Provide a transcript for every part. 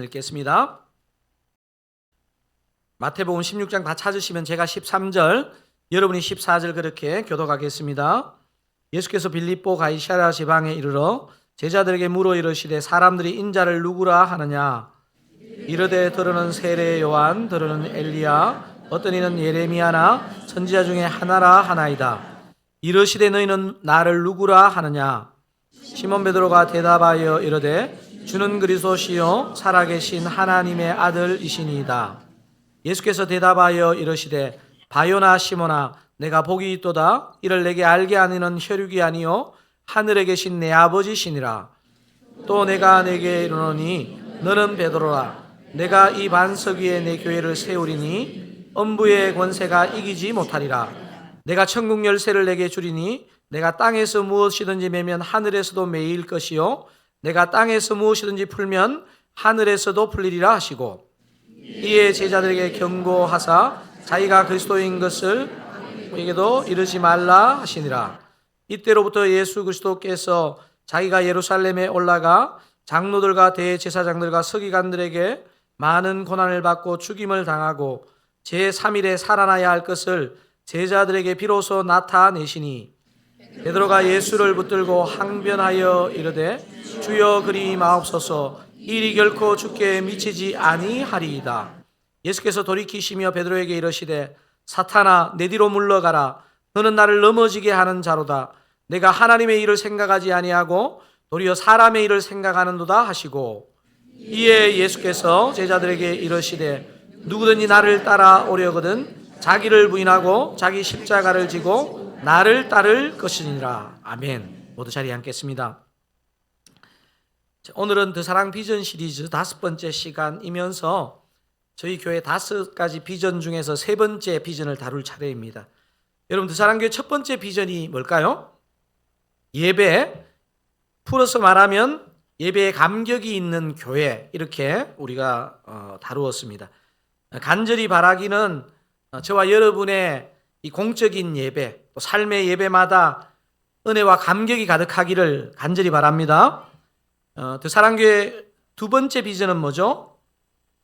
읽겠습니다. 마태복음 16장 다 찾으시면 제가 13절, 여러분이 14절 그렇게 교독하겠습니다. 예수께서 빌립보 가이사랴 지방에 이르러 제자들에게 물어 이르시되 사람들이 인자를 누구라 하느냐? 이르되 들으는 세례 요한, 들으는 엘리야, 어떤 이는 예레미야나 선지자 중에 하나라 하나이다. 이르시되 너희는 나를 누구라 하느냐? 시몬 베드로가 대답하여 이르되 주는 그리스도시요 살아계신 하나님의 아들이시니이다. 예수께서 대답하여 이르시되 바요나 시몬아 내가 복이 있도다. 이를 내게 알게 하니는 혈육이 아니요 하늘에 계신 내 아버지시니라. 또 내가 내게 이르노니 너는 베드로라. 내가 이 반석 위에 내 교회를 세우리니 엄부의 권세가 이기지 못하리라. 내가 천국 열쇠를 내게 주리니 내가 땅에서 무엇이든지 매면 하늘에서도 매일 것이요 내가 땅에서 무엇이든지 풀면 하늘에서도 풀리리라 하시고 이에 제자들에게 경고하사 자기가 그리스도인 것을 우리에게도 이르지 말라 하시니라. 이때로부터 예수 그리스도께서 자기가 예루살렘에 올라가 장로들과 대제사장들과 서기관들에게 많은 고난을 받고 죽임을 당하고 제3일에 살아나야 할 것을 제자들에게 비로소 나타내시니 베드로가 예수를 붙들고 항변하여 이르되 주여 그리 마옵소서 일이 결코 주께 미치지 아니하리이다. 예수께서 돌이키시며 베드로에게 이르시되 사탄아 내 뒤로 물러가라. 너는 나를 넘어지게 하는 자로다. 내가 하나님의 일을 생각하지 아니하고 도리어 사람의 일을 생각하는도다 하시고 이에 예수께서 제자들에게 이르시되 누구든지 나를 따라오려거든 자기를 부인하고 자기 십자가를 지고 나를 따를 것이니라. 아멘. 모두 자리에 앉겠습니다. 오늘은 드사랑 비전 시리즈 5번째 시간이면서 저희 교회 5가지 비전 중에서 3번째 비전을 다룰 차례입니다. 여러분 드사랑교회 첫 번째 비전이 뭘까요? 예배, 풀어서 말하면 예배에 감격이 있는 교회, 이렇게 우리가 다루었습니다. 간절히 바라기는 저와 여러분의 이 공적인 예배, 또 삶의 예배마다 은혜와 감격이 가득하기를 간절히 바랍니다. 드사랑교회 두 번째 비전은 뭐죠?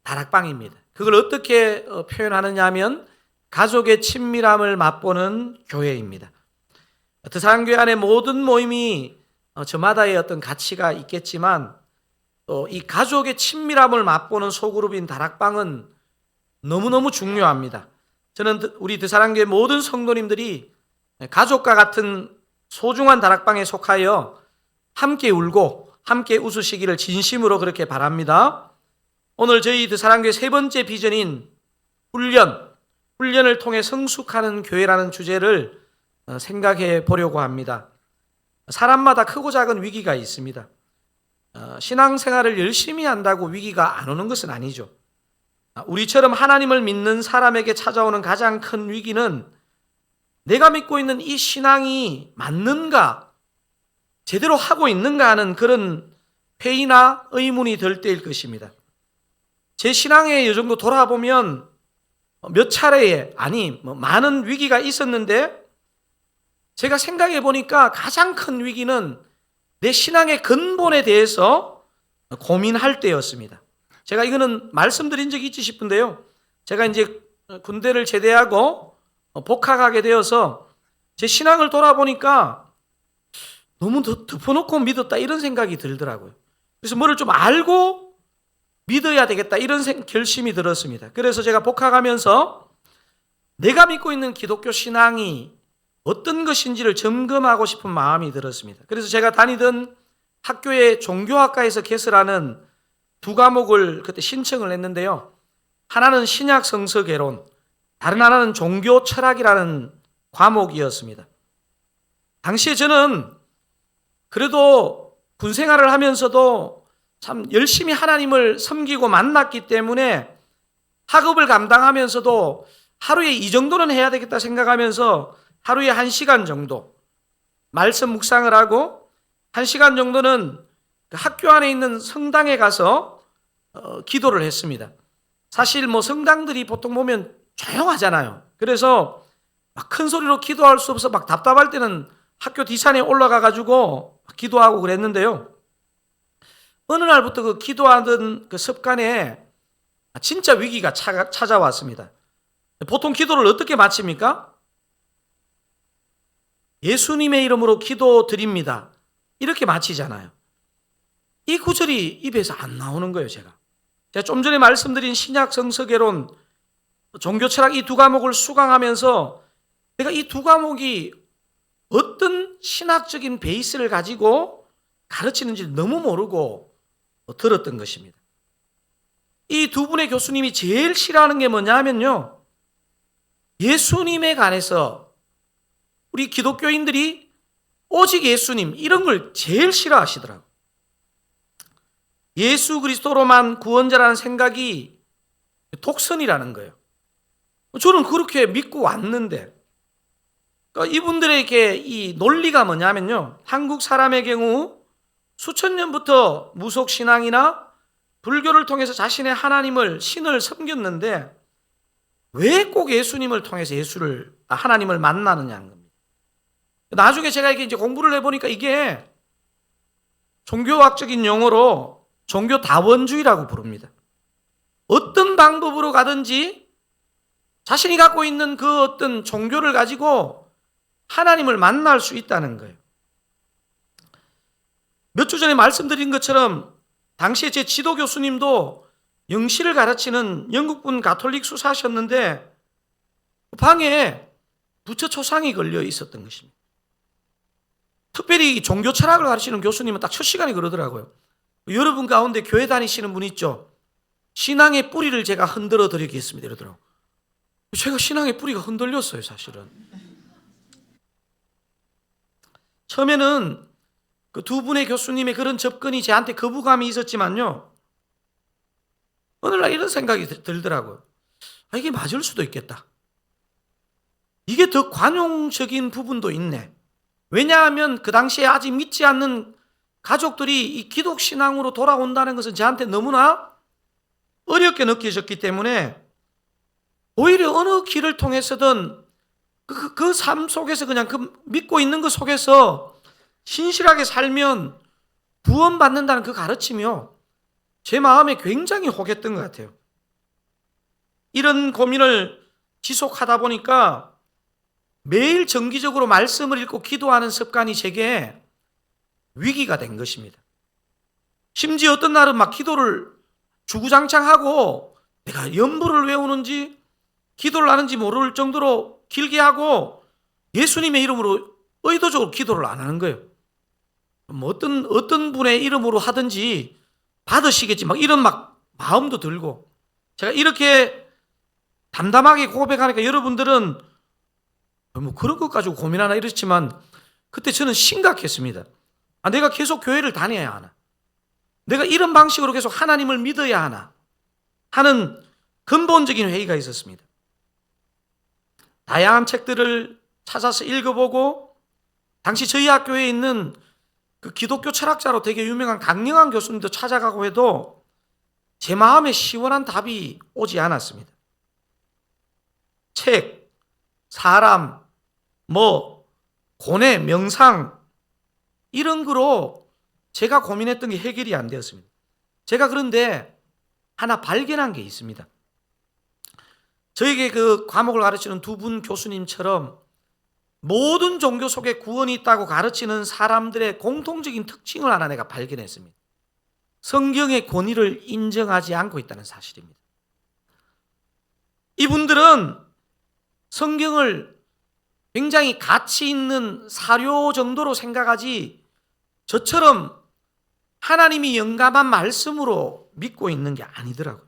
다락방입니다. 그걸 어떻게 표현하느냐 하면 가족의 친밀함을 맛보는 교회입니다. 드사랑교회 안에 모든 모임이 저마다의 어떤 가치가 있겠지만 또 이 가족의 친밀함을 맛보는 소그룹인 다락방은 너무너무 중요합니다. 저는 우리 드사랑교회 모든 성도님들이 가족과 같은 소중한 다락방에 속하여 함께 울고 함께 웃으시기를 진심으로 그렇게 바랍니다. 오늘 저희 드사랑교회 3번째 비전인 훈련을 통해 성숙하는 교회라는 주제를 생각해 보려고 합니다. 사람마다 크고 작은 위기가 있습니다. 신앙생활을 열심히 한다고 위기가 안 오는 것은 아니죠. 우리처럼 하나님을 믿는 사람에게 찾아오는 가장 큰 위기는 내가 믿고 있는 이 신앙이 맞는가, 제대로 하고 있는가 하는 그런 회의나 의문이 들 때일 것입니다. 제 신앙에 이 정도 돌아보면 몇 차례에 많은 위기가 있었는데 제가 생각해 보니까 가장 큰 위기는 내 신앙의 근본에 대해서 고민할 때였습니다. 제가 이거는 말씀드린 적이 있지 싶은데요. 제가 이제 군대를 제대하고 복학하게 되어서 제 신앙을 돌아보니까 너무 덮어놓고 믿었다 이런 생각이 들더라고요. 그래서 뭐를 좀 알고 믿어야 되겠다 이런 결심이 들었습니다. 그래서 제가 복학하면서 내가 믿고 있는 기독교 신앙이 어떤 것인지를 점검하고 싶은 마음이 들었습니다. 그래서 제가 다니던 학교의 종교학과에서 개설하는 2과목을 그때 신청을 했는데요. 하나는 신약 성서 개론, 다른 하나는 종교 철학이라는 과목이었습니다. 당시에 저는 그래도 군 생활을 하면서도 참 열심히 하나님을 섬기고 만났기 때문에 학업을 감당하면서도 하루에 이 정도는 해야 되겠다 생각하면서 하루에 1시간 정도 말씀 묵상을 하고 1시간 정도는 학교 안에 있는 성당에 가서 기도를 했습니다. 사실 성당들이 보통 보면 조용하잖아요. 그래서 막 큰 소리로 기도할 수 없어 막 답답할 때는 학교 뒷산에 올라가 가지고 기도하고 그랬는데요. 어느 날부터 그 기도하던 그 습관에 진짜 위기가 찾아왔습니다. 보통 기도를 어떻게 마칩니까? 예수님의 이름으로 기도드립니다. 이렇게 마치잖아요. 이 구절이 입에서 안 나오는 거예요, 제가 좀 전에 말씀드린 신약 성서개론, 종교 철학 이 두 과목을 수강하면서 내가 이 두 과목이 어떤 신학적인 베이스를 가지고 가르치는지 너무 모르고 들었던 것입니다. 이 두 분의 교수님이 제일 싫어하는 게 뭐냐 하면요, 예수님에 관해서 우리 기독교인들이 오직 예수님 이런 걸 제일 싫어하시더라고요. 예수 그리스도로만 구원자라는 생각이 독선이라는 거예요. 저는 그렇게 믿고 왔는데, 그러니까 이분들에게 이 논리가 뭐냐면요, 한국 사람의 경우 수천 년부터 무속신앙이나 불교를 통해서 자신의 하나님을, 신을 섬겼는데 왜 꼭 예수님을 통해서 하나님을 만나느냐는 겁니다. 나중에 제가 이제 공부를 해보니까 이게 종교학적인 용어로 종교다원주의라고 부릅니다. 어떤 방법으로 가든지 자신이 갖고 있는 그 어떤 종교를 가지고 하나님을 만날 수 있다는 거예요. 몇 주 전에 말씀드린 것처럼 당시에 제 지도 교수님도 영시를 가르치는 영국분 가톨릭 수사셨는데 방에 부처 초상이 걸려 있었던 것입니다. 특별히 종교 철학을 가르치는 교수님은 딱 첫 시간에 그러더라고요. 여러분 가운데 교회 다니시는 분 있죠? 신앙의 뿌리를 제가 흔들어 드리겠습니다. 이러더라고요. 제가 신앙의 뿌리가 흔들렸어요, 사실은. 처음에는 그 두 분의 교수님의 그런 접근이 저한테 거부감이 있었지만요, 어느 날 이런 생각이 들더라고요. 이게 맞을 수도 있겠다. 이게 더 관용적인 부분도 있네. 왜냐하면 그 당시에 아직 믿지 않는 가족들이 이 기독신앙으로 돌아온다는 것은 저한테 너무나 어렵게 느껴졌기 때문에 오히려 어느 길을 통해서든 그 삶 속에서 그냥 그 믿고 있는 것 속에서 신실하게 살면 구원받는다는 그 가르침이요, 제 마음에 굉장히 혹했던 것 같아요. 이런 고민을 지속하다 보니까 매일 정기적으로 말씀을 읽고 기도하는 습관이 제게 위기가 된 것입니다. 심지어 어떤 날은 막 기도를 주구장창하고 내가 연부를 외우는지 기도를 하는지 모를 정도로 길게 하고 예수님의 이름으로 의도적으로 기도를 안 하는 거예요. 뭐 어떤 분의 이름으로 하든지 받으시겠지 막 이런 마음도 들고, 제가 이렇게 담담하게 고백하니까 여러분들은 뭐 그런 것 가지고 고민하나 이렇지만 그때 저는 심각했습니다. 내가 계속 교회를 다녀야 하나? 내가 이런 방식으로 계속 하나님을 믿어야 하나? 하는 근본적인 회의가 있었습니다. 다양한 책들을 찾아서 읽어보고 당시 저희 학교에 있는 그 기독교 철학자로 되게 유명한 강영환 교수님도 찾아가고 해도 제 마음에 시원한 답이 오지 않았습니다. 책, 사람, 고뇌, 명상 이런 거로 제가 고민했던 게 해결이 안 되었습니다. 제가 그런데 하나 발견한 게 있습니다. 저에게 그 과목을 가르치는 두 분 교수님처럼 모든 종교 속에 구원이 있다고 가르치는 사람들의 공통적인 특징을 하나 내가 발견했습니다. 성경의 권위를 인정하지 않고 있다는 사실입니다. 이분들은 성경을 굉장히 가치 있는 사료 정도로 생각하지 저처럼 하나님이 영감한 말씀으로 믿고 있는 게 아니더라고요.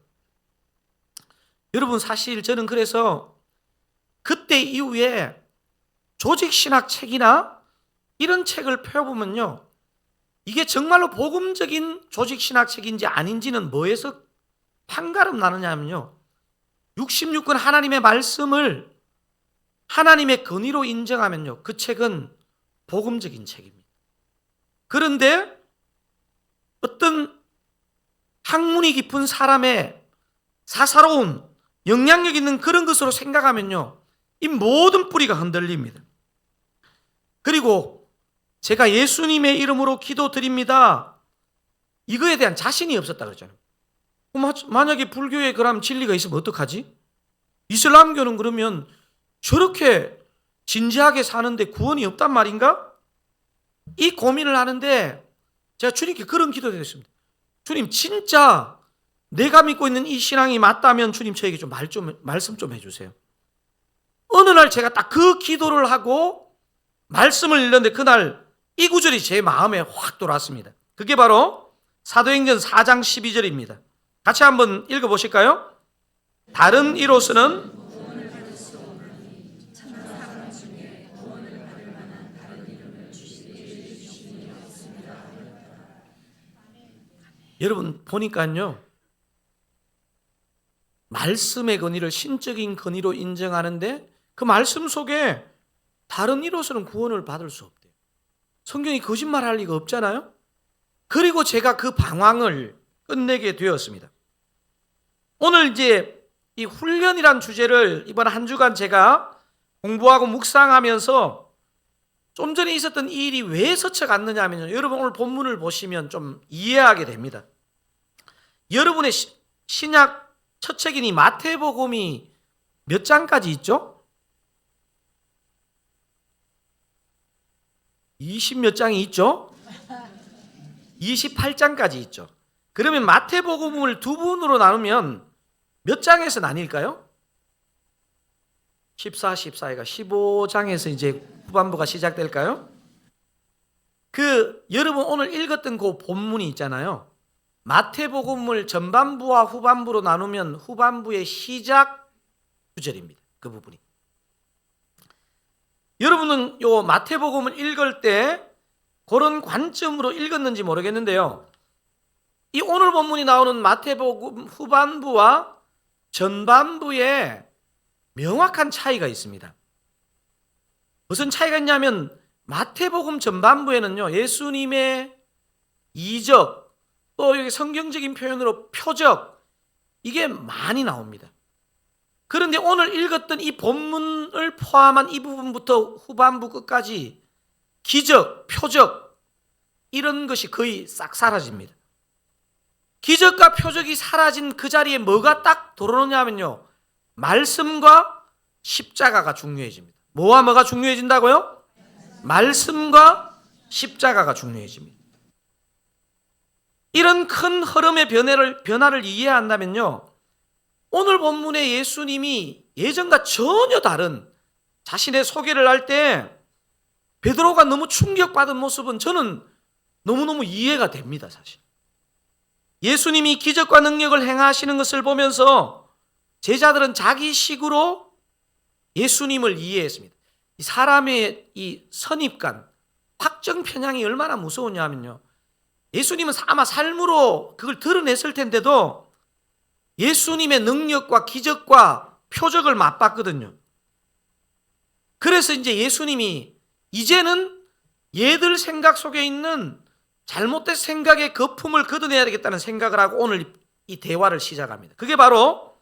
여러분, 사실 저는 그래서 그때 이후에 조직신학 책이나 이런 책을 펴보면요, 이게 정말로 복음적인 조직신학 책인지 아닌지는 뭐에서 판가름 나느냐 하면요, 66권 하나님의 말씀을 하나님의 권위로 인정하면요, 그 책은 복음적인 책입니다. 그런데 어떤 학문이 깊은 사람의 사사로운 영향력 있는 그런 것으로 생각하면요, 이 모든 뿌리가 흔들립니다. 그리고 제가 예수님의 이름으로 기도드립니다, 이거에 대한 자신이 없었다 그러잖아요. 만약에 불교에 그럼 진리가 있으면 어떡하지? 이슬람교는 그러면 저렇게 진지하게 사는데 구원이 없단 말인가? 이 고민을 하는데 제가 주님께 그런 기도 드렸습니다. 주님, 진짜 내가 믿고 있는 이 신앙이 맞다면 주님 저에게 좀 말씀 좀 해주세요. 어느 날 제가 딱 그 기도를 하고 말씀을 읽는데 그날 이 구절이 제 마음에 확 돌아왔습니다. 그게 바로 사도행전 4장 12절입니다. 같이 한번 읽어보실까요? 다른 이로서는 여러분 보니까요, 말씀의 권위를 신적인 권위로 인정하는데 그 말씀 속에 다른 이로서는 구원을 받을 수 없대요. 성경이 거짓말할 리가 없잖아요. 그리고 제가 그 방황을 끝내게 되었습니다. 오늘 이제 이 훈련이란 주제를 이번 한 주간 제가 공부하고 묵상하면서 좀 전에 있었던 이 일이 왜 스쳐갔느냐 하면요, 여러분 오늘 본문을 보시면 좀 이해하게 됩니다. 여러분의 신약 첫 책인 이 마태복음이 몇 장까지 있죠? 20몇 장이 있죠? 28장까지 있죠. 그러면 마태복음을 두 분으로 나누면 몇 장에서 나뉠까요? 14, 14가 15장에서 이제 후반부가 시작될까요? 여러분 오늘 읽었던 그 본문이 있잖아요. 마태복음을 전반부와 후반부로 나누면 후반부의 시작 구절입니다. 그 부분이. 여러분은 요 마태복음을 읽을 때 그런 관점으로 읽었는지 모르겠는데요. 이 오늘 본문이 나오는 마태복음 후반부와 전반부에 명확한 차이가 있습니다. 무슨 차이가 있냐면 마태복음 전반부에는요, 예수님의 이적, 또 여기 성경적인 표현으로 표적, 이게 많이 나옵니다. 그런데 오늘 읽었던 이 본문을 포함한 이 부분부터 후반부 끝까지 기적, 표적, 이런 것이 거의 싹 사라집니다. 기적과 표적이 사라진 그 자리에 뭐가 딱 들어오느냐 하면요, 말씀과 십자가가 중요해집니다. 뭐와 뭐가 중요해진다고요? 말씀과 십자가가 중요해집니다. 이런 큰 흐름의 변화를 이해한다면요, 오늘 본문의 예수님이 예전과 전혀 다른 자신의 소개를 할 때 베드로가 너무 충격받은 모습은 저는 너무너무 이해가 됩니다. 사실 예수님이 기적과 능력을 행하시는 것을 보면서 제자들은 자기식으로 예수님을 이해했습니다. 이 사람의 이 선입관, 확정 편향이 얼마나 무서우냐 하면요, 예수님은 아마 삶으로 그걸 드러냈을 텐데도 예수님의 능력과 기적과 표적을 맛봤거든요. 그래서 이제 예수님이 이제는 얘들 생각 속에 있는 잘못된 생각의 거품을 걷어내야 되겠다는 생각을 하고 오늘 이 대화를 시작합니다. 그게 바로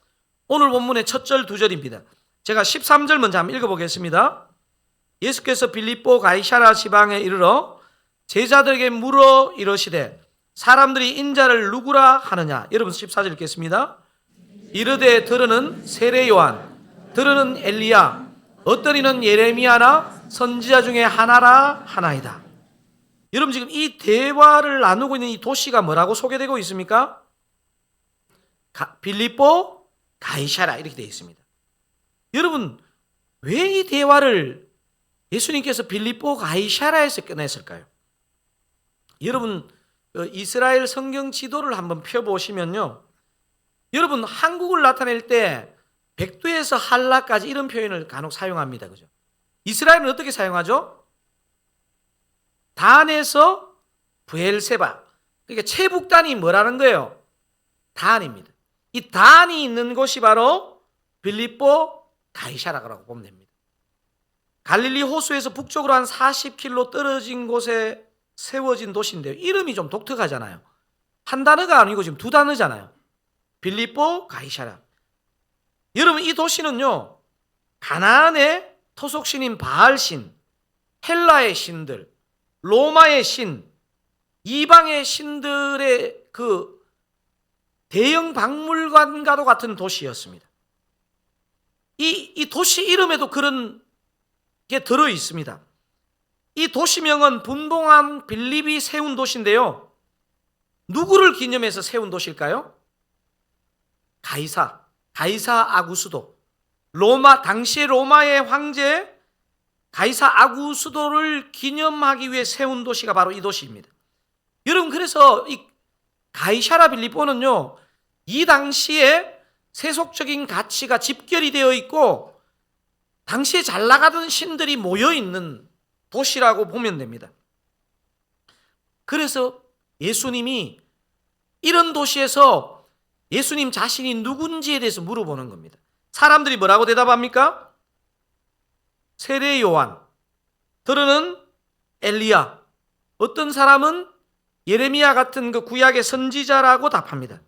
오늘 본문의 첫 절 두 절입니다. 제가 13절 먼저 한번 읽어보겠습니다. 예수께서 빌립보 가이사랴 지방에 이르러 제자들에게 물어 이르시되 사람들이 인자를 누구라 하느냐. 여러분 14절 읽겠습니다. 이르되 들으는 세례 요한, 들으는 엘리야, 어떤 이는 예레미야나 선지자 중에 하나라 하나이다. 여러분 지금 이 대화를 나누고 있는 이 도시가 뭐라고 소개되고 있습니까? 빌립보 가이사랴 이렇게 되어 있습니다. 여러분 왜 이 대화를 예수님께서 빌립보 가이사랴에서 꺼냈을까요? 여러분 이스라엘 성경 지도를 한번 펴보시면요, 여러분 한국을 나타낼 때 백두에서 한라까지 이런 표현을 간혹 사용합니다. 그죠? 이스라엘은 어떻게 사용하죠? 단에서 브엘세바. 그러니까 최북단이 뭐라는 거예요? 단입니다. 이 단이 있는 곳이 바로 빌립보 가이사랴라고 보면 됩니다. 갈릴리 호수에서 북쪽으로 한 40km 떨어진 곳에 세워진 도시인데요, 이름이 좀 독특하잖아요. 한 단어가 아니고 지금 두 단어잖아요. 빌립보 가이사랴. 여러분 이 도시는요, 가나안의 토속신인 바알신, 헬라의 신들, 로마의 신, 이방의 신들의 그 대형 박물관과도 같은 도시였습니다. 이 도시 이름에도 그런 게 들어 있습니다. 이 도시명은 분봉왕 빌립이 세운 도시인데요. 누구를 기념해서 세운 도시일까요? 가이사 아구스도. 당시 로마의 황제 가이사 아구스도를 기념하기 위해 세운 도시가 바로 이 도시입니다. 여러분, 그래서 이 가이사라 빌립보는요, 이 당시에 세속적인 가치가 집결이 되어 있고 당시에 잘 나가던 신들이 모여 있는 도시라고 보면 됩니다. 그래서 예수님이 이런 도시에서 예수님 자신이 누군지에 대해서 물어보는 겁니다. 사람들이 뭐라고 대답합니까? 세례 요한, 들으는 엘리야, 어떤 사람은 예레미야 같은 그 구약의 선지자라고 답합니다.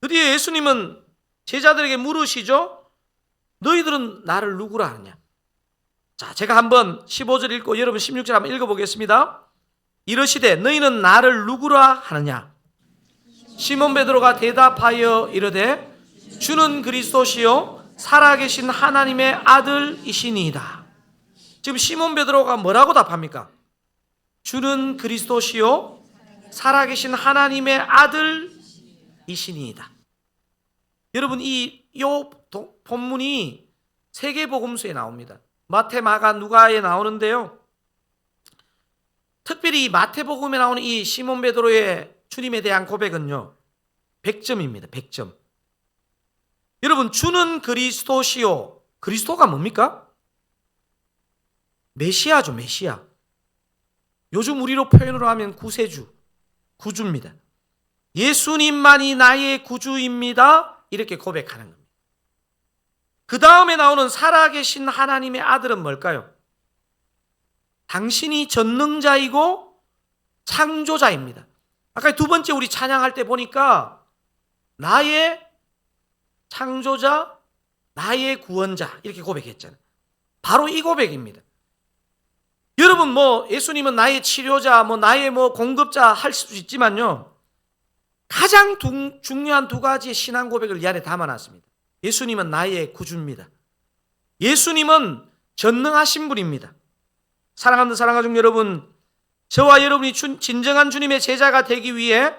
드디어 예수님은 제자들에게 물으시죠. 너희들은 나를 누구라 하느냐? 자, 제가 한번 15절 읽고 여러분 16절 한번 읽어보겠습니다. 이르시되 너희는 나를 누구라 하느냐? 시몬 베드로가 대답하여 이르되 주는 그리스도시요 살아계신 하나님의 아들이시니이다. 지금 시몬 베드로가 뭐라고 답합니까? 주는 그리스도시요 살아계신 하나님의 아들이시니이다. 여러분, 이 본문이 세계복음서에 나옵니다. 마태, 마가, 누가에 나오는데요. 특별히 마태복음에 나오는 이 시몬 베드로의 주님에 대한 고백은요, 100점입니다. 100점. 여러분, 주는 그리스도시요. 그리스도가 뭡니까? 메시아죠, 메시아. 요즘 우리로 표현으로 하면 구세주, 구주입니다. 예수님만이 나의 구주입니다. 이렇게 고백하는 겁니다. 그 다음에 나오는 살아계신 하나님의 아들은 뭘까요? 당신이 전능자이고 창조자입니다. 아까 두 번째 우리 찬양할 때 보니까 나의 창조자, 나의 구원자 이렇게 고백했잖아요. 바로 이 고백입니다. 여러분, 예수님은 나의 치료자, 나의 공급자 할 수 있지만요, 가장 중요한 두 가지의 신앙 고백을 이 안에 담아놨습니다. 예수님은 나의 구주입니다. 예수님은 전능하신 분입니다. 사랑하는 사랑가족 여러분, 저와 여러분이 진정한 주님의 제자가 되기 위해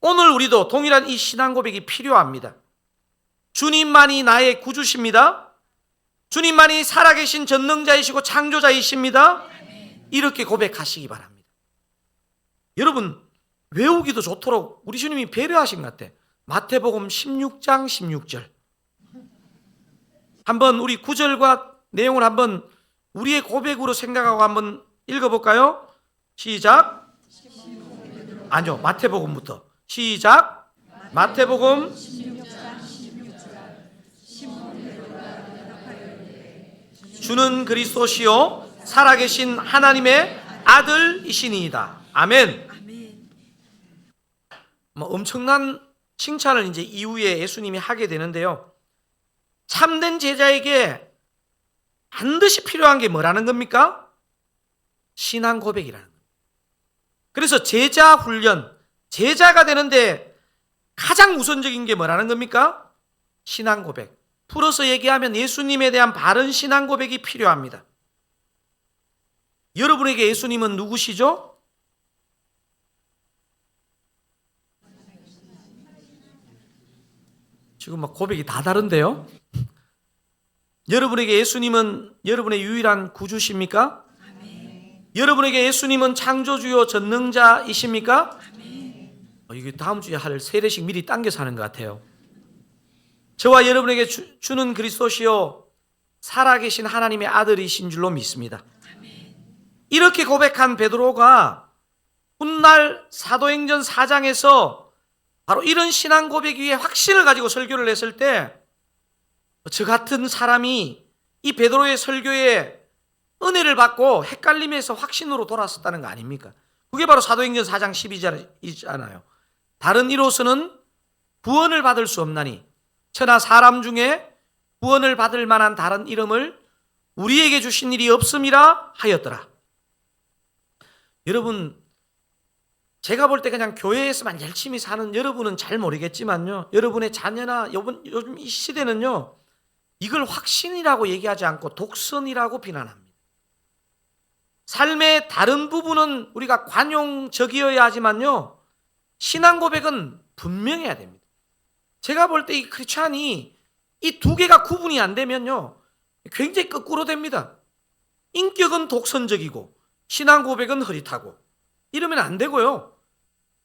오늘 우리도 동일한 이 신앙 고백이 필요합니다. 주님만이 나의 구주십니다. 주님만이 살아계신 전능자이시고 창조자이십니다. 이렇게 고백하시기 바랍니다. 여러분, 외우기도 좋도록 우리 주님이 배려하신 것 같아요. 마태복음 16장 16절. 한번 우리 구절과 내용을 한번 우리의 고백으로 생각하고 한번 읽어볼까요? 시작. 아니요, 마태복음부터. 시작. 마태복음. 주는 그리스도시요 살아계신 하나님의 아들이시니이다. 아멘. 엄청난 칭찬을 이제 이후에 예수님이 하게 되는데요. 참된 제자에게 반드시 필요한 게 뭐라는 겁니까? 신앙 고백이라는 겁니다. 그래서 제자 훈련, 제자가 되는데 가장 우선적인 게 뭐라는 겁니까? 신앙 고백. 풀어서 얘기하면 예수님에 대한 바른 신앙 고백이 필요합니다. 여러분에게 예수님은 누구시죠? 지금 고백이 다 다른데요? 여러분에게 예수님은 여러분의 유일한 구주십니까? 아멘. 여러분에게 예수님은 창조주요 전능자이십니까? 아멘. 이게 다음 주에 할 세례식 미리 당겨서 하는 것 같아요. 저와 여러분에게 주는 그리스도시요 살아계신 하나님의 아들이신 줄로 믿습니다. 아멘. 이렇게 고백한 베드로가 훗날 사도행전 4장에서 바로 이런 신앙 고백 위에 확신을 가지고 설교를 했을 때 저 같은 사람이 이 베드로의 설교에 은혜를 받고 헷갈림에서 확신으로 돌아섰다는 거 아닙니까? 그게 바로 사도행전 4장 12절이잖아요. 다른 이로서는 구원을 받을 수 없나니 천하 사람 중에 구원을 받을 만한 다른 이름을 우리에게 주신 일이 없음이라 하였더라. 여러분, 제가 볼 때 그냥 교회에서만 열심히 사는 여러분은 잘 모르겠지만요, 여러분의 자녀나 요즘 이 시대는요, 이걸 확신이라고 얘기하지 않고 독선이라고 비난합니다. 삶의 다른 부분은 우리가 관용적이어야 하지만요, 신앙 고백은 분명해야 됩니다. 제가 볼 때 이 크리스찬이 이 두 개가 구분이 안 되면요, 굉장히 거꾸로 됩니다. 인격은 독선적이고 신앙 고백은 흐릿하고 이러면 안 되고요.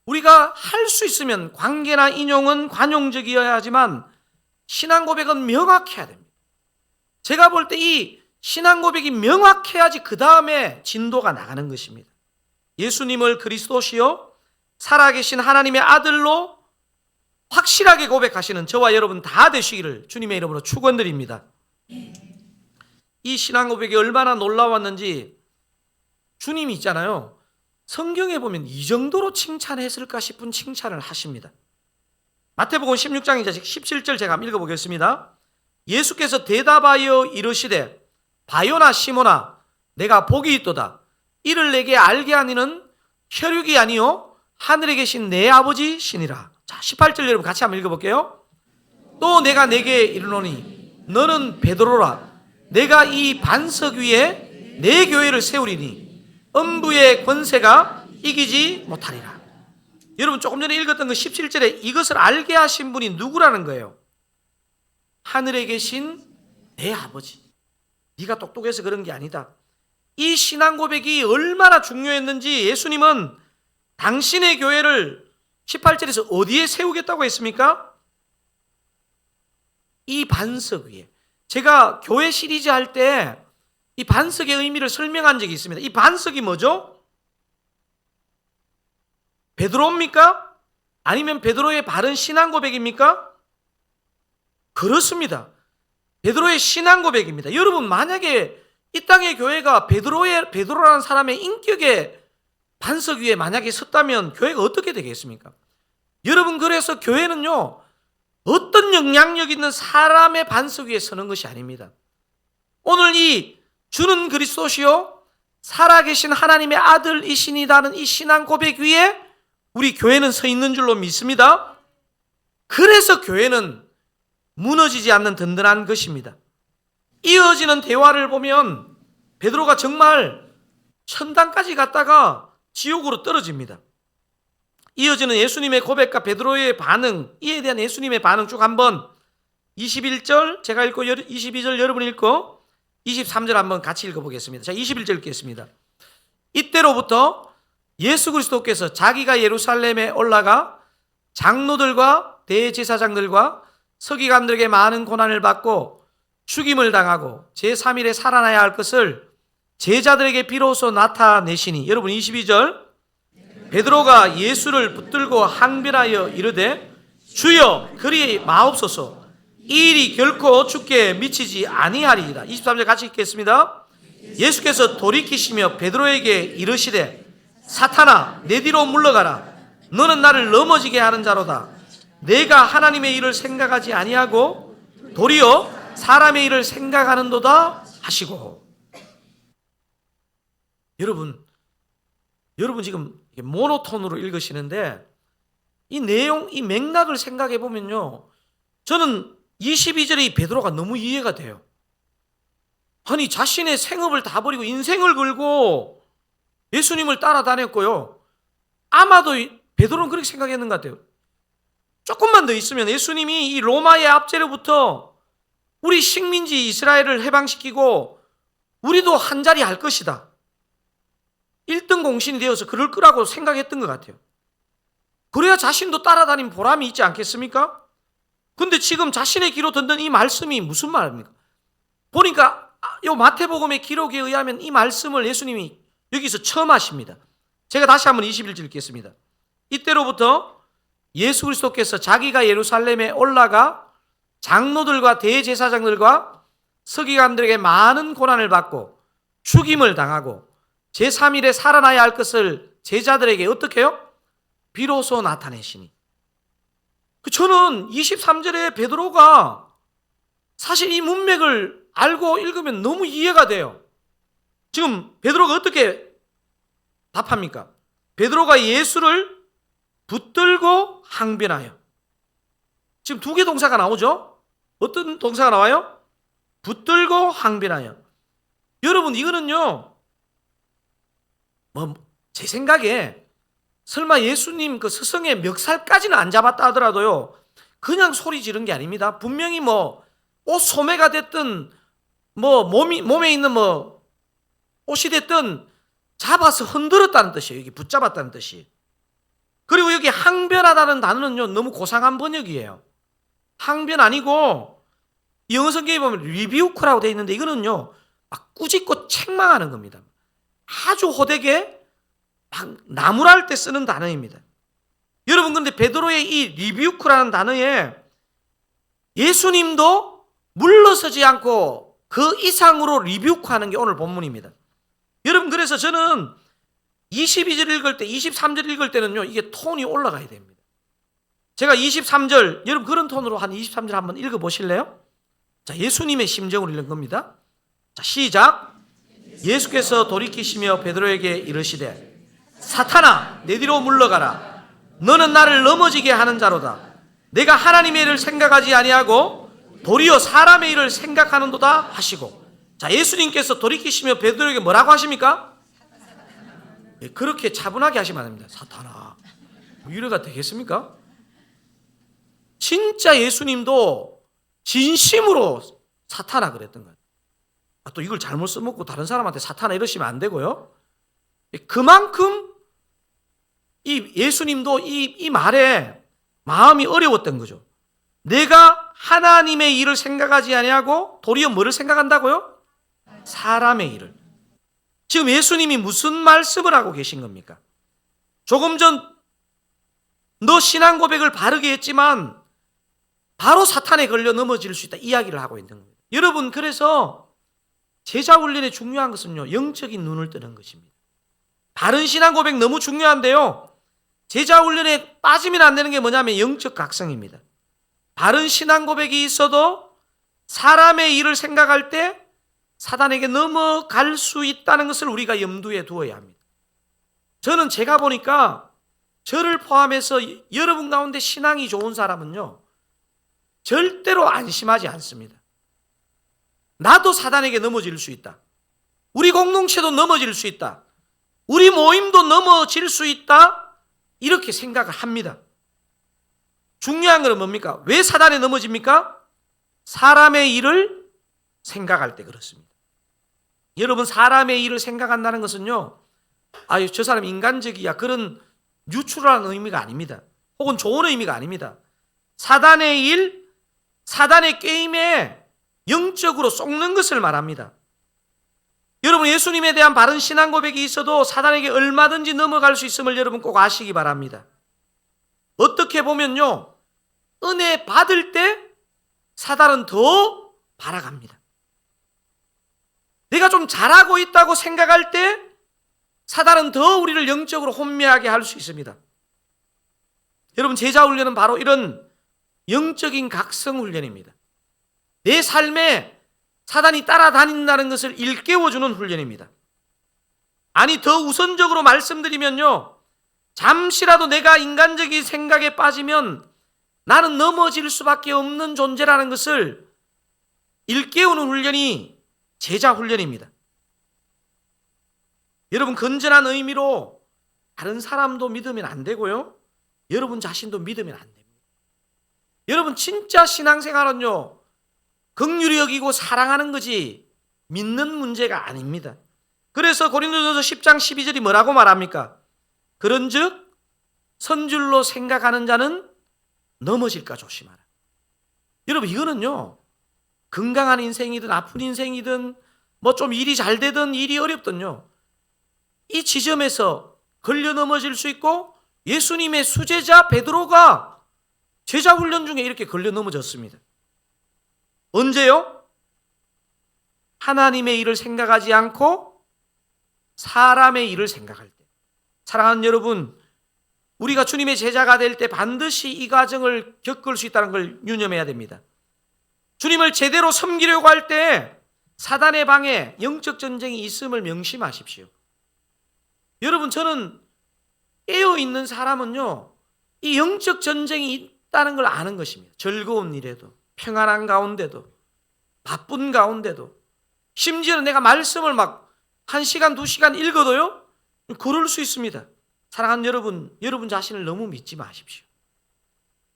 우리가 할 수 있으면 관계나 인용은 관용적이어야 하지만 신앙 고백은 명확해야 됩니다. 제가 볼 때 이 신앙 고백이 명확해야지 그 다음에 진도가 나가는 것입니다. 예수님을 그리스도시요 살아계신 하나님의 아들로 확실하게 고백하시는 저와 여러분 다 되시기를 주님의 이름으로 축원드립니다. 이 신앙 고백이 얼마나 놀라웠는지 주님이 있잖아요, 성경에 보면 이 정도로 칭찬했을까 싶은 칭찬을 하십니다. 마태복음 16장 17절 제가 한번 읽어보겠습니다. 예수께서 대답하여 이르시되 바요나 시몬아 내가 복이 있도다. 이를 내게 알게 하니는 혈육이 아니요 하늘에 계신 내 아버지 신이라. 자, 18절 여러분 같이 한번 읽어볼게요. 또 내가 내게 이르노니 너는 베드로라. 내가 이 반석 위에 내 교회를 세우리니 음부의 권세가 이기지 못하리라. 여러분 조금 전에 읽었던 그 17절에 이것을 알게 하신 분이 누구라는 거예요? 하늘에 계신 내 아버지. 네가 똑똑해서 그런 게 아니다. 이 신앙 고백이 얼마나 중요했는지 예수님은 당신의 교회를 18절에서 어디에 세우겠다고 했습니까? 이 반석 위에. 제가 교회 시리즈 할 때 이 반석의 의미를 설명한 적이 있습니다. 이 반석이 뭐죠? 베드로입니까? 아니면 베드로의 바른 신앙 고백입니까? 그렇습니다. 베드로의 신앙 고백입니다. 여러분 만약에 이 땅의 교회가 베드로라는 사람의 인격의 반석 위에 만약에 섰다면 교회가 어떻게 되겠습니까? 여러분 그래서 교회는요, 어떤 영향력 있는 사람의 반석 위에 서는 것이 아닙니다. 오늘 이 주는 그리스도시요 살아계신 하나님의 아들이시니다는 이 신앙 고백 위에 우리 교회는 서 있는 줄로 믿습니다. 그래서 교회는 무너지지 않는 든든한 것입니다. 이어지는 대화를 보면 베드로가 정말 천당까지 갔다가 지옥으로 떨어집니다. 이어지는 예수님의 고백과 베드로의 반응, 이에 대한 예수님의 반응 쭉 한번 21절 제가 읽고 22절 여러분이 읽고 23절 한번 같이 읽어보겠습니다. 자, 21절 읽겠습니다. 이때로부터 예수 그리스도께서 자기가 예루살렘에 올라가 장로들과 대제사장들과 서기관들에게 많은 고난을 받고 죽임을 당하고 제3일에 살아나야 할 것을 제자들에게 비로소 나타내시니. 여러분 22절 베드로가 예수를 붙들고 항변하여 이르되 주여 그리 마옵소서. 이 일이 결코 주께 미치지 아니하리이다. 23절 같이 읽겠습니다. 예수께서 돌이키시며 베드로에게 이르시되 사탄아 내 뒤로 물러가라. 너는 나를 넘어지게 하는 자로다. 내가 하나님의 일을 생각하지 아니하고 도리어 사람의 일을 생각하는도다 하시고. 여러분 지금 모노톤으로 읽으시는데 이 내용, 이 맥락을 생각해 보면요, 저는 22절의 베드로가 너무 이해가 돼요. 아니 자신의 생업을 다 버리고 인생을 걸고 예수님을 따라다녔고요. 아마도 베드로는 그렇게 생각했는 것 같아요. 조금만 더 있으면 예수님이 이 로마의 압제로부터 우리 식민지 이스라엘을 해방시키고 우리도 한 자리 할 것이다. 1등 공신이 되어서 그럴 거라고 생각했던 것 같아요. 그래야 자신도 따라다닌 보람이 있지 않겠습니까? 근데 지금 자신의 귀로 듣는 이 말씀이 무슨 말입니까? 보니까 이 마태복음의 기록에 의하면 이 말씀을 예수님이 여기서 처음 하십니다. 제가 다시 한번 21절 읽겠습니다. 이때로부터 예수 그리스도께서 자기가 예루살렘에 올라가 장로들과 대제사장들과 서기관들에게 많은 고난을 받고 죽임을 당하고 제3일에 살아나야 할 것을 제자들에게 어떻게 해요? 비로소 나타내시니. 저는 23절에 베드로가 사실 이 문맥을 알고 읽으면 너무 이해가 돼요. 지금 베드로가 어떻게 답합니까? 베드로가 예수를 붙들고 항변하여. 지금 두 개 동사가 나오죠? 어떤 동사가 나와요? 붙들고 항변하여. 여러분, 이거는요, 제 생각에 설마 예수님 그 스승의 멱살까지는 안 잡았다 하더라도요, 그냥 소리 지른 게 아닙니다. 분명히 옷 소매가 됐든 몸에 있는 옷이 됐든 잡아서 흔들었다는 뜻이에요. 여기 붙잡았다는 뜻이. 그리고 여기 항변하다는 단어는요, 너무 고상한 번역이에요. 항변 아니고 영어 성경에 보면 리뷰크라고 되어 있는데, 이거는요 막 꾸짖고 책망하는 겁니다. 아주 호되게 막 나무랄 때 쓰는 단어입니다. 여러분, 그런데 베드로의 이 리뷰크라는 단어에 예수님도 물러서지 않고 그 이상으로 리뷰크하는 게 오늘 본문입니다. 여러분, 그래서 저는 22절 읽을 때, 23절 읽을 때는요, 이게 톤이 올라가야 됩니다. 제가 23절, 여러분 그런 톤으로 한 23절 한번 읽어보실래요? 자, 예수님의 심정을 읽는 겁니다. 자, 시작. 예수께서 돌이키시며 베드로에게 이르시되, 사탄아, 내 뒤로 물러가라. 너는 나를 넘어지게 하는 자로다. 내가 하나님의 일을 생각하지 아니하고 도리어 사람의 일을 생각하는도다 하시고. 자, 예수님께서 돌이키시며 베드로에게 뭐라고 하십니까? 그렇게 차분하게 하시면 안 됩니다. 사탄아, 위로가 되겠습니까? 진짜 예수님도 진심으로 사탄아 그랬던 거예요. 또 이걸 잘못 써먹고 다른 사람한테 사탄아 이러시면 안 되고요. 그만큼 이 예수님도 이 말에 마음이 어려웠던 거죠. 내가 하나님의 일을 생각하지 아니하고 도리어 뭐를 생각한다고요? 사람의 일을. 지금 예수님이 무슨 말씀을 하고 계신 겁니까? 조금 전 너 신앙 고백을 바르게 했지만 바로 사탄에 걸려 넘어질 수 있다, 이야기를 하고 있는 겁니다. 여러분, 그래서 제자 훈련의 중요한 것은요, 영적인 눈을 뜨는 것입니다. 바른 신앙 고백 너무 중요한데요, 제자 훈련에 빠지면 안 되는 게 뭐냐면 영적 각성입니다. 바른 신앙 고백이 있어도 사람의 일을 생각할 때 사단에게 넘어갈 수 있다는 것을 우리가 염두에 두어야 합니다. 저는 제가 보니까 저를 포함해서 여러분 가운데 신앙이 좋은 사람은요, 절대로 안심하지 않습니다. 나도 사단에게 넘어질 수 있다. 우리 공동체도 넘어질 수 있다. 우리 모임도 넘어질 수 있다. 이렇게 생각을 합니다. 중요한 건 뭡니까? 왜 사단에 넘어집니까? 사람의 일을 생각할 때 그렇습니다. 여러분, 사람의 일을 생각한다는 것은요, 아유, 저 사람 인간적이야, 그런 뉴트럴한 의미가 아닙니다. 혹은 좋은 의미가 아닙니다. 사단의 일, 사단의 게임에 영적으로 속는 것을 말합니다. 여러분, 예수님에 대한 바른 신앙 고백이 있어도 사단에게 얼마든지 넘어갈 수 있음을 여러분 꼭 아시기 바랍니다. 어떻게 보면요, 은혜 받을 때 사단은 더 바라갑니다. 내가 좀 잘하고 있다고 생각할 때 사단은 더 우리를 영적으로 혼미하게 할 수 있습니다. 여러분, 제자 훈련은 바로 이런 영적인 각성 훈련입니다. 내 삶에 사단이 따라다닌다는 것을 일깨워주는 훈련입니다. 아니, 더 우선적으로 말씀드리면요, 잠시라도 내가 인간적인 생각에 빠지면 나는 넘어질 수밖에 없는 존재라는 것을 일깨우는 훈련이 제자 훈련입니다. 여러분, 건전한 의미로 다른 사람도 믿으면 안 되고요, 여러분 자신도 믿으면 안 됩니다. 여러분, 진짜 신앙생활은요, 긍휼히 여기고 사랑하는 거지 믿는 문제가 아닙니다. 그래서 고린도전서 10장 12절이 뭐라고 말합니까? 그런즉 선줄로 생각하는 자는 넘어질까 조심하라. 여러분, 이거는요, 건강한 인생이든 아픈 인생이든 좀 일이 잘 되든 일이 어렵든요, 이 지점에서 걸려 넘어질 수 있고, 예수님의 수제자 베드로가 제자 훈련 중에 이렇게 걸려 넘어졌습니다. 언제요? 하나님의 일을 생각하지 않고 사람의 일을 생각할 때. 사랑하는 여러분, 우리가 주님의 제자가 될 때 반드시 이 과정을 겪을 수 있다는 걸 유념해야 됩니다. 주님을 제대로 섬기려고 할 때 사단의 방에 영적 전쟁이 있음을 명심하십시오. 여러분, 저는 깨어 있는 사람은요, 이 영적 전쟁이 있다는 걸 아는 것입니다. 즐거운 일에도, 평안한 가운데도, 바쁜 가운데도, 심지어는 내가 말씀을 막 1시간, 2시간 읽어도요, 그럴 수 있습니다. 사랑하는 여러분, 여러분 자신을 너무 믿지 마십시오.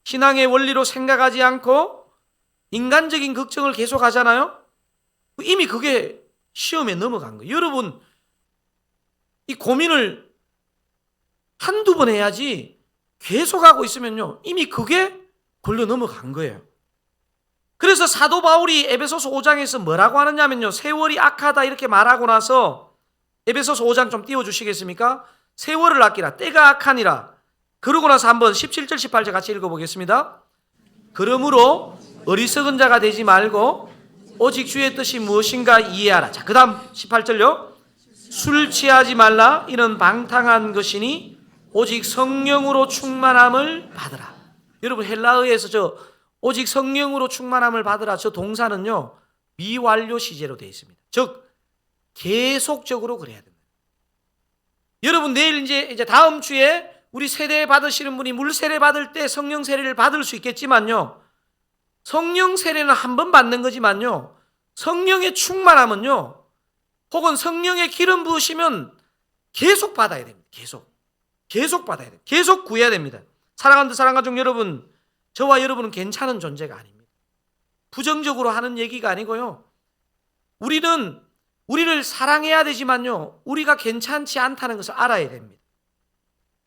신앙의 원리로 생각하지 않고 인간적인 걱정을 계속 하잖아요. 이미 그게 시험에 넘어간 거예요. 여러분, 이 고민을 한두 번 해야지 계속하고 있으면요, 이미 그게 걸려 넘어간 거예요. 그래서 사도 바울이 에베소서 5장에서 뭐라고 하느냐면요, 세월이 악하다 이렇게 말하고 나서 에베소서 5장 좀 띄워주시겠습니까? 세월을 아끼라, 때가 악하니라. 그러고 나서 한번 17절 18절 같이 읽어보겠습니다. 그러므로 어리석은 자가 되지 말고 오직 주의 뜻이 무엇인가 이해하라. 자, 그 다음 18절요. 술 취하지 말라. 이는 방탕한 것이니 오직 성령으로 충만함을 받으라. 여러분, 헬라어에서 저 오직 성령으로 충만함을 받으라, 저 동사는요, 미완료 시제로 되어 있습니다. 즉 계속적으로 그래야 됩니다. 여러분, 내일 이제 다음 주에 우리 세례 받으시는 분이 물 세례 받을 때 성령 세례를 받을 수 있겠지만요, 성령 세례는 한 번 받는 거지만요, 성령의 충만함은요, 혹은 성령의 기름 부으시면 계속 받아야 됩니다. 계속 받아야 돼요. 계속 구해야 됩니다. 사랑하는 사랑 가족 여러분, 저와 여러분은 괜찮은 존재가 아닙니다. 부정적으로 하는 얘기가 아니고요, 우리를 사랑해야 되지만요, 우리가 괜찮지 않다는 것을 알아야 됩니다.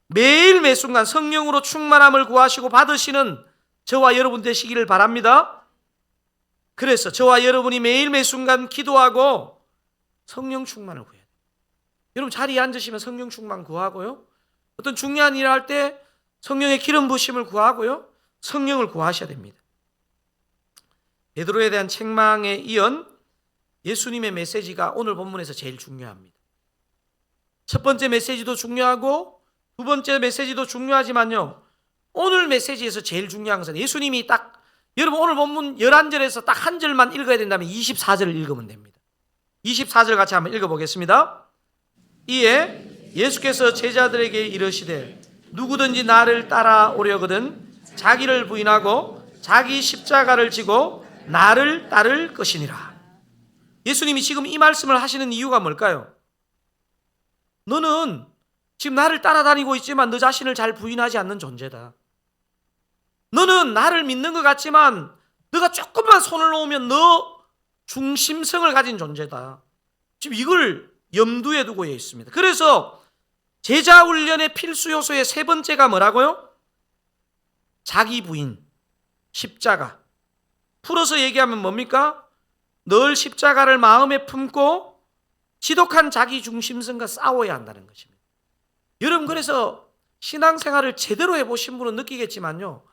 매일 매순간 성령으로 충만함을 구하시고 받으시는 저와 여러분 되시기를 바랍니다. 그래서 저와 여러분이 매일 매순간 기도하고 성령 충만을 구해야 돼요. 여러분, 자리에 앉으시면 성령 충만 구하고요, 어떤 중요한 일을 할 때 성령의 기름 부으심을 구하고요, 성령을 구하셔야 됩니다. 베드로에 대한 책망에 이은 예수님의 메시지가 오늘 본문에서 제일 중요합니다. 첫 번째 메시지도 중요하고 두 번째 메시지도 중요하지만요, 오늘 메시지에서 제일 중요한 것은 예수님이 딱, 여러분 오늘 본문 11절에서 딱 한 절만 읽어야 된다면 24절을 읽으면 됩니다. 24절 같이 한번 읽어보겠습니다. 이에 예수께서 제자들에게 이르시되 누구든지 나를 따라오려거든 자기를 부인하고 자기 십자가를 지고 나를 따를 것이니라. 예수님이 지금 이 말씀을 하시는 이유가 뭘까요? 너는 지금 나를 따라다니고 있지만 너 자신을 잘 부인하지 않는 존재다. 너는 나를 믿는 것 같지만 너가 조금만 손을 놓으면 너 중심성을 가진 존재다. 지금 이걸 염두에 두고 있습니다. 그래서 제자 훈련의 필수 요소의 세 번째가 뭐라고요? 자기 부인, 십자가. 풀어서 얘기하면 뭡니까? 늘 십자가를 마음에 품고 지독한 자기 중심성과 싸워야 한다는 것입니다. 여러분, 그래서 신앙생활을 제대로 해보신 분은 느끼겠지만요,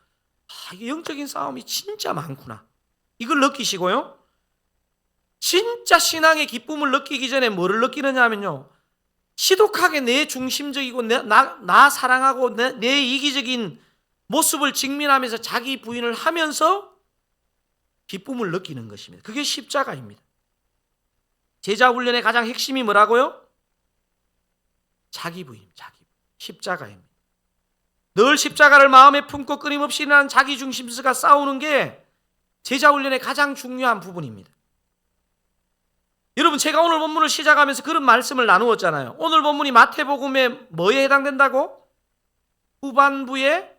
이게 영적인 싸움이 진짜 많구나, 이걸 느끼시고요, 진짜 신앙의 기쁨을 느끼기 전에 뭐를 느끼느냐 하면요, 지독하게 내 중심적이고 나 사랑하고 내 이기적인 모습을 직면하면서 자기 부인을 하면서 기쁨을 느끼는 것입니다. 그게 십자가입니다. 제자 훈련의 가장 핵심이 뭐라고요? 자기 부인, 십자가입니다. 늘 십자가를 마음에 품고 끊임없이 일어나는 자기 중심성과 싸우는 게 제자 훈련의 가장 중요한 부분입니다. 여러분, 제가 오늘 본문을 시작하면서 그런 말씀을 나누었잖아요. 오늘 본문이 마태복음에 뭐에 해당된다고? 후반부의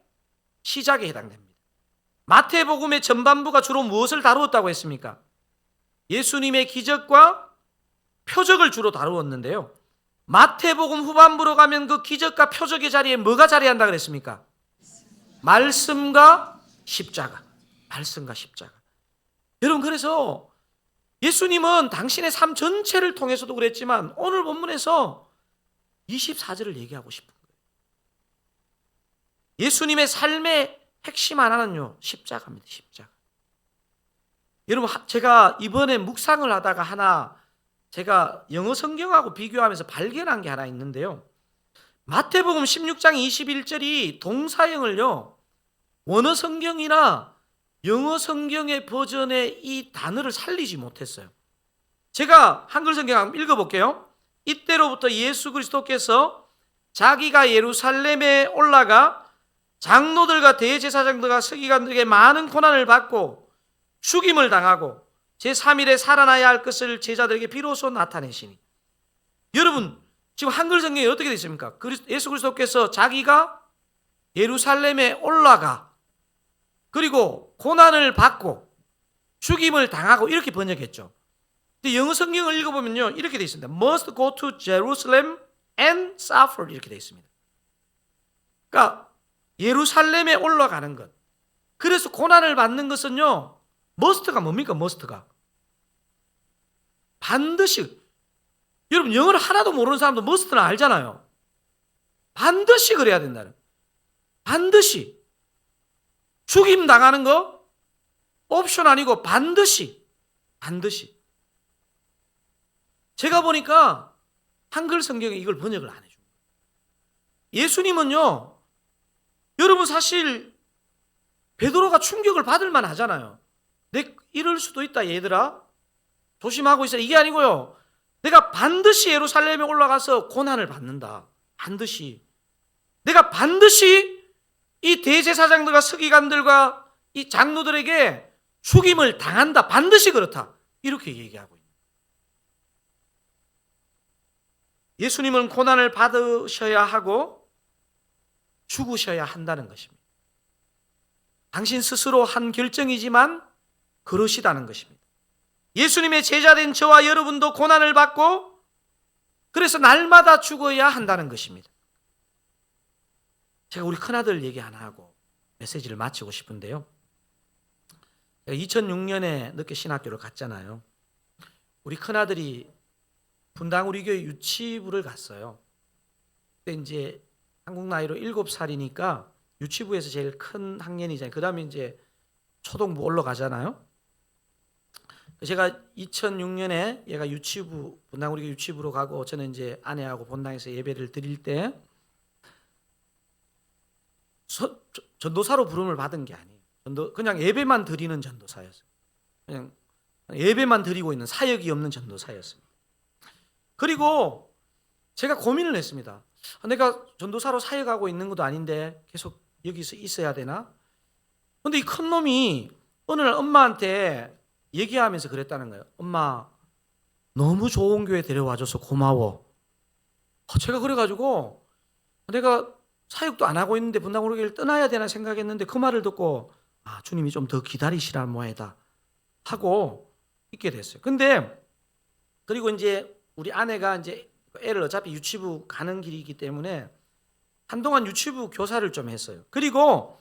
시작에 해당됩니다. 마태복음의 전반부가 주로 무엇을 다루었다고 했습니까? 예수님의 기적과 표적을 주로 다루었는데요, 마태복음 후반부로 가면 그 기적과 표적의 자리에 뭐가 자리한다 그랬습니까? 말씀과 십자가. 여러분, 그래서 예수님은 당신의 삶 전체를 통해서도 그랬지만 오늘 본문에서 24절을 얘기하고 싶은 거예요. 예수님의 삶의 핵심 하나는요, 십자가입니다. 십자가. 여러분, 제가 이번에 묵상을 하다가 하나 제가 영어 성경하고 비교하면서 발견한 게 하나 있는데요, 마태복음 16장 21절이 동사형을요, 원어 성경이나 영어 성경의 버전의 이 단어를 살리지 못했어요. 제가 한글 성경 한번 읽어볼게요. 이때로부터 예수 그리스도께서 자기가 예루살렘에 올라가 장로들과 대제사장들과 서기관들에게 많은 고난을 받고 죽임을 당하고 제3일에 살아나야 할 것을 제자들에게 비로소 나타내시니. 여러분, 지금 한글 성경에 어떻게 되어 있습니까? 예수 그리스도께서 자기가 예루살렘에 올라가 그리고 고난을 받고 죽임을 당하고 이렇게 번역했죠. 근데 영어 성경을 읽어보면요, 이렇게 되어 있습니다. Must go to Jerusalem and suffer, 이렇게 되어 있습니다. 그러니까 예루살렘에 올라가는 것, 그래서 고난을 받는 것은요, must가 뭡니까? must가 반드시. 여러분, 영어를 하나도 모르는 사람도 must는 알잖아요. 반드시 그래야 된다는. 반드시. 죽임 당하는 거 옵션 아니고 반드시. 제가 보니까 한글 성경에 이걸 번역을 안 해줍니다. 예수님은요, 여러분 사실 베드로가 충격을 받을 만 하잖아요. 이럴 수도 있다 얘들아, 조심하고 있어. 이게 아니고요, 내가 반드시 예루살렘에 올라가서 고난을 받는다. 반드시. 내가 반드시 이 대제사장들과 서기관들과 이 장로들에게 죽임을 당한다. 반드시 그렇다. 이렇게 얘기하고 있는. 예수님은 고난을 받으셔야 하고 죽으셔야 한다는 것입니다. 당신 스스로 한 결정이지만 그러시다는 것입니다. 예수님의 제자된 저와 여러분도 고난을 받고 그래서 날마다 죽어야 한다는 것입니다. 제가 우리 큰아들 얘기 하나 하고 메시지를 마치고 싶은데요. 2006년에 늦게 신학교를 갔잖아요. 우리 큰아들이 분당 우리 교회 유치부를 갔어요. 그때 이제 한국 나이로 7살이니까 유치부에서 제일 큰 학년이잖아요. 그 다음에 이제 초등부 올라가잖아요. 제가 2006년에 얘가 유치부, 분당 우리 교회 유치부로 가고 저는 이제 아내하고 본당에서 예배를 드릴 때 전도사로 부름을 받은 게 아니에요. 그냥 예배만 드리는 전도사였어요. 그냥 예배만 드리고 있는 사역이 없는 전도사였습니다. 그리고 제가 고민을 했습니다. 내가 전도사로 사역하고 있는 것도 아닌데 계속 여기서 있어야 되나? 근데 이 큰 놈이 어느 날 엄마한테 얘기하면서 그랬다는 거예요. 엄마, 너무 좋은 교회 데려와줘서 고마워. 제가 그래가지고 내가 사역도 안 하고 있는데 분당 우리 교회를 떠나야 되나 생각했는데 그 말을 듣고 주님이 좀 더 기다리시란 모양이다 하고 있게 됐어요. 근데 그리고 이제 우리 아내가 이제 애를 어차피 유치부 가는 길이기 때문에 한동안 유치부 교사를 좀 했어요. 그리고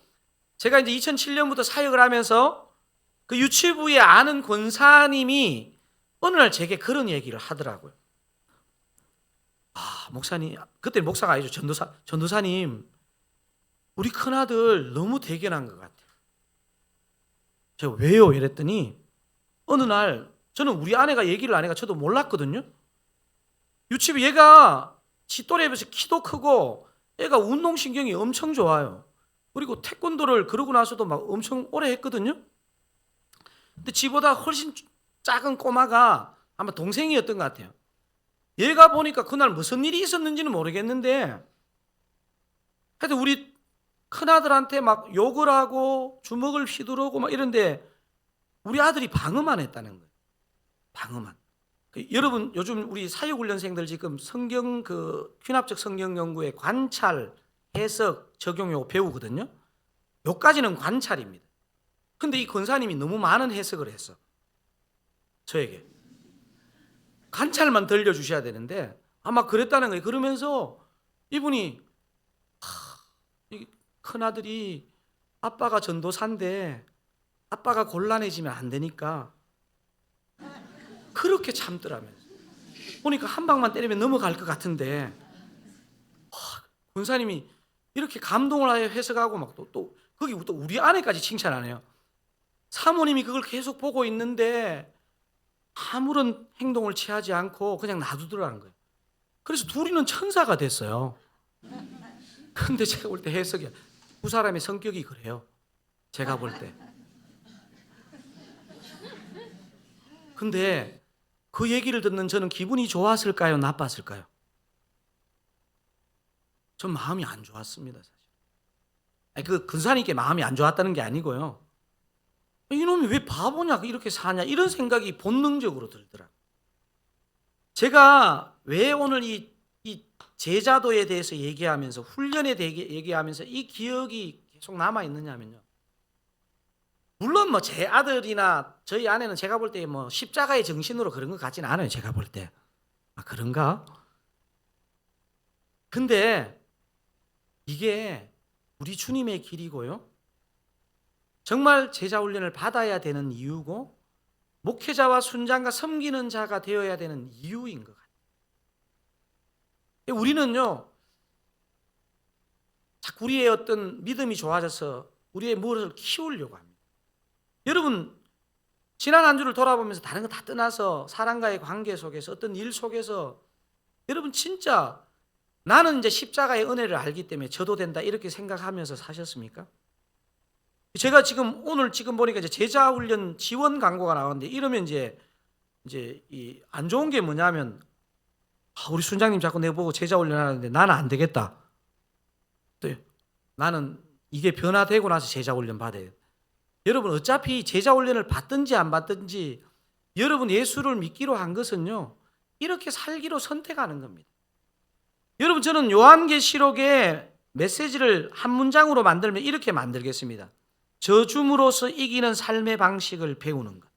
제가 이제 2007년부터 사역을 하면서 그 유치부에 아는 권사님이 어느 날 제게 그런 얘기를 하더라고요. 목사님, 그때 목사가 아니죠. 전도사님, 우리 큰아들 너무 대견한 것 같아요. 제가 왜요? 이랬더니 어느 날 저는 우리 아내가 얘기를 안 해가 저도 몰랐거든요. 유치부 얘가 지 또래에 비해서 키도 크고 얘가 운동신경이 엄청 좋아요. 그리고 태권도를 그러고 나서도 막 엄청 오래 했거든요. 근데 지보다 훨씬 작은 꼬마가 아마 동생이었던 것 같아요. 얘가 보니까 그날 무슨 일이 있었는지는 모르겠는데 하여튼 우리 큰아들한테 막 욕을 하고 주먹을 휘두르고 막 이런데 우리 아들이 방어만 했다는 거예요. 방어만. 여러분 요즘 우리 사회훈련생들 지금 성경 퀴납적 성경 연구의 관찰, 해석, 적용 요거 배우거든요. 요까지는 관찰입니다. 근데 이 권사님이 너무 많은 해석을 했어. 저에게. 관찰만 들려주셔야 되는데 아마 그랬다는 거예요. 그러면서 이분이 이 큰아들이 아빠가 전도사인데 아빠가 곤란해지면 안 되니까 그렇게 참더라면서. 보니까 한 방만 때리면 넘어갈 것 같은데 권사님이 이렇게 감동을 하여 해석하고 막 또 거기 또 우리 아내까지 칭찬하네요. 사모님이 그걸 계속 보고 있는데 아무런 행동을 취하지 않고 그냥 놔두더라는 거예요. 그래서 둘이는 천사가 됐어요. 근데 제가 볼 때 해석이 두 사람의 성격이 그래요. 제가 볼 때. 근데 그 얘기를 듣는 저는 기분이 좋았을까요? 나빴을까요? 전 마음이 안 좋았습니다. 사실. 아니, 그 근사님께 마음이 안 좋았다는 게 아니고요. 이놈이 왜 바보냐, 이렇게 사냐, 이런 생각이 본능적으로 들더라고요. 제가 왜 오늘 이 제자도에 대해서 얘기하면서, 훈련에 대해 얘기하면서 이 기억이 계속 남아있느냐면요. 물론 뭐 제 아들이나 저희 아내는 제가 볼 때 뭐 십자가의 정신으로 그런 것 같지는 않아요. 제가 볼 때. 아, 그런가? 근데 이게 우리 주님의 길이고요. 정말 제자 훈련을 받아야 되는 이유고, 목회자와 순장과 섬기는 자가 되어야 되는 이유인 것 같아요. 우리는요, 자꾸 우리의 어떤 믿음이 좋아져서 우리의 무엇을 키우려고 합니다. 여러분, 지난 한 주를 돌아보면서 다른 거 다 떠나서 사람과의 관계 속에서, 어떤 일 속에서 여러분 진짜 나는 이제 십자가의 은혜를 알기 때문에 저도 된다, 이렇게 생각하면서 사셨습니까? 제가 오늘 보니까 이제 제자 훈련 지원 광고가 나왔는데, 이러면 이제 이 안 좋은 게 뭐냐면, 우리 순장님 자꾸 내보고 제자 훈련 하는데 나는 안 되겠다. 또 나는 이게 변화되고 나서 제자 훈련 받아요. 여러분, 어차피 제자 훈련을 받든지 안 받든지 여러분 예수를 믿기로 한 것은요, 이렇게 살기로 선택하는 겁니다. 여러분, 저는 요한계시록의 메시지를 한 문장으로 만들면 이렇게 만들겠습니다. 저줌으로써 이기는 삶의 방식을 배우는 것.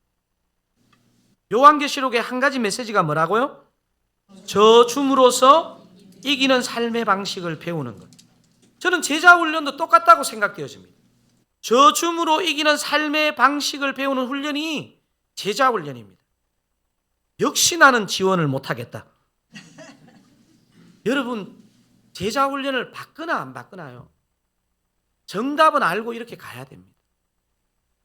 요한계시록의 한 가지 메시지가 뭐라고요? 저줌으로써 이기는 삶의 방식을 배우는 것. 저는 제자 훈련도 똑같다고 생각되어집니다. 저줌으로 이기는 삶의 방식을 배우는 훈련이 제자 훈련입니다. 역시 나는 지원을 못하겠다. 여러분, 제자 훈련을 받거나 안 받거나요, 정답은 알고 이렇게 가야 됩니다.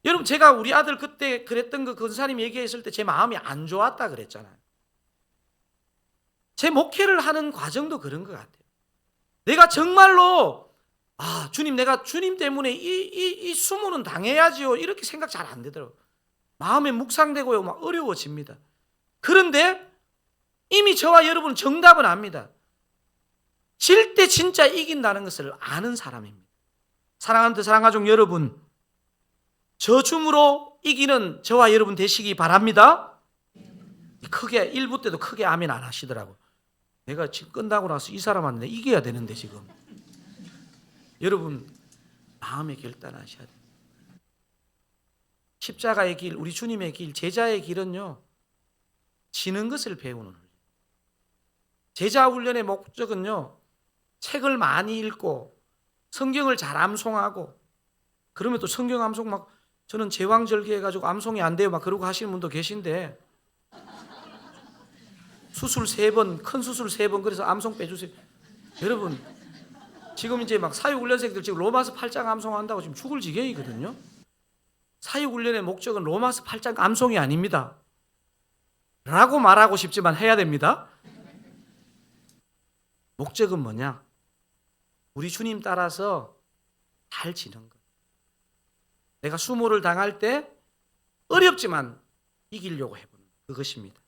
여러분, 제가 우리 아들 그때 그랬던 그 근사님 얘기했을 때 제 마음이 안 좋았다 그랬잖아요. 제 목회를 하는 과정도 그런 것 같아요. 내가 정말로 주님, 내가 주님 때문에 이 수모는 당해야지요, 이렇게 생각 잘 안 되더라고요. 마음에 묵상되고요, 막 어려워집니다. 그런데 이미 저와 여러분은 정답은 압니다. 질 때 진짜 이긴다는 것을 아는 사람입니다. 사랑하는 사랑가족 여러분, 저줌으로 이기는 저와 여러분 되시기 바랍니다. 크게 1부 때도 크게 아멘 안 하시더라고요. 내가 지금 끝나고 나서 이 사람한테 이겨야 되는데 지금. 여러분, 마음에 결단하셔야 돼요. 십자가의 길, 우리 주님의 길, 제자의 길은요, 지는 것을 배우는 훈련. 제자 훈련의 목적은요, 책을 많이 읽고 성경을 잘 암송하고, 그러면 또 성경 암송 막 저는 제왕절개 해가지고 암송이 안 돼요 막 그러고 하시는 분도 계신데, 수술 3번, 큰 수술 3번, 그래서 암송 빼주세요. 여러분, 지금 이제 막 사육훈련생들 지금 로마서 8장 암송한다고 지금 죽을 지경이거든요. 사육훈련의 목적은 로마서 8장 암송이 아닙니다. 라고 말하고 싶지만 해야 됩니다. 목적은 뭐냐? 우리 주님 따라서 잘 지는 것. 내가 수모를 당할 때 어렵지만 이기려고 해보는 그것입니다.